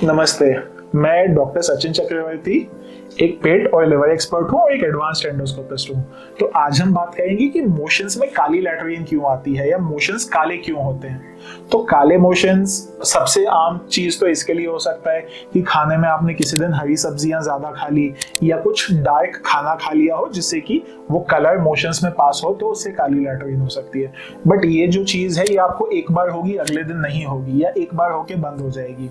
नमस्ते, मैं डॉक्टर सचिन चक्रवर्ती एक पेट और लिवर एक्सपर्ट हूँ और एक एडवांस्ड एंडोस्कोपिस्ट हूँ। तो आज हम बात करेंगे कि मोशंस में काली लैट्रिन क्यों आती है या मोशंस काले क्यों होते हैं। तो काले मोशंस सबसे आम चीज तो इसके लिए हो सकता है कि खाने में आपने किसी दिन हरी सब्जियां ज्यादा खा ली या कुछ डार्क खाना खा लिया हो जिससे कि वो कलर मोशंस में पास हो, तो उससे काली लैट्रिन हो सकती है। बट ये जो चीज है ये आपको एक बार होगी, अगले दिन नहीं होगी या एक बार होके बंद हो जाएगी।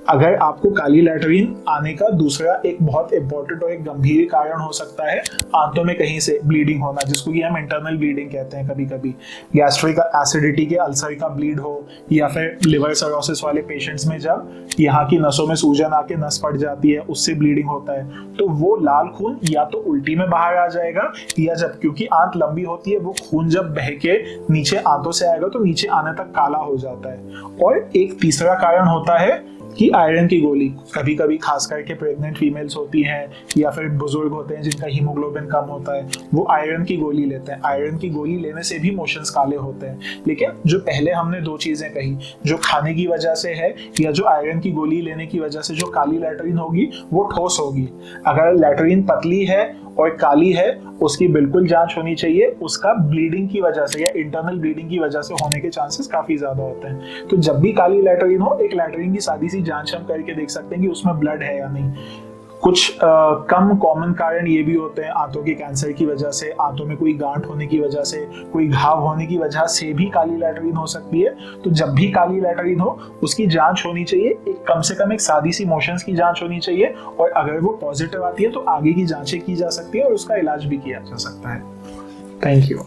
अगर आपको काली लैट्रिन आने का दूसरा एक बहुत इंपॉर्टेंट और एक गंभीर कारण हो सकता है आंतों में कहीं से ब्लीडिंग होना, जिसको कि हम इंटरनल ब्लीडिंग कहते हैं। कभी कभी गैस्ट्रिक एसिडिटी के अल्सर का ब्लीड हो या फिर लिवर सर्रोसिस वाले पेशेंट्स में जब यहाँ की नसों में सूजन आके नस फट जाती है, उससे ब्लीडिंग होता है, तो वो लाल खून या तो उल्टी में बाहर आ जाएगा या जब क्योंकि आंत लंबी होती है वो खून जब बह के नीचे आंतों से आएगा तो नीचे आने तक काला हो जाता है। और एक तीसरा कारण होता है कि आयरन की गोली, कभी कभी खास करके प्रेग्नेंट फीमेल्स होती हैं या फिर बुजुर्ग होते हैं जिनका हीमोग्लोबिन कम होता है, वो आयरन की गोली लेते हैं। आयरन की गोली लेने से भी मोशंस काले होते हैं। लेकिन जो पहले हमने दो चीजें कही, जो खाने की वजह से है या जो आयरन की गोली लेने की वजह से जो काली लैट्रिन होगी वो ठोस होगी। अगर लैट्रिन पतली है और काली है, उसकी बिल्कुल जांच होनी चाहिए। उसका ब्लीडिंग की वजह से या इंटरनल ब्लीडिंग की वजह से होने के चांसेस काफी ज्यादा होते हैं। तो जब भी काली लैट्रिन हो, एक लैट्रिन की सादी सी जांच हम करके देख सकते हैं कि उसमें ब्लड है या नहीं। कुछ कम कॉमन कारण ये भी होते हैं, आंतों के कैंसर की वजह से, आंतों में कोई गांठ होने की वजह से, कोई घाव होने की वजह से भी काली लैट्रिन हो सकती है। तो जब भी काली लैट्रिन हो उसकी जांच होनी चाहिए, एक कम से कम एक सादी सी मोशंस की जांच होनी चाहिए। और अगर वो पॉजिटिव आती है तो आगे की जांचें की जा सकती है और उसका इलाज भी किया जा सकता है। Thank you.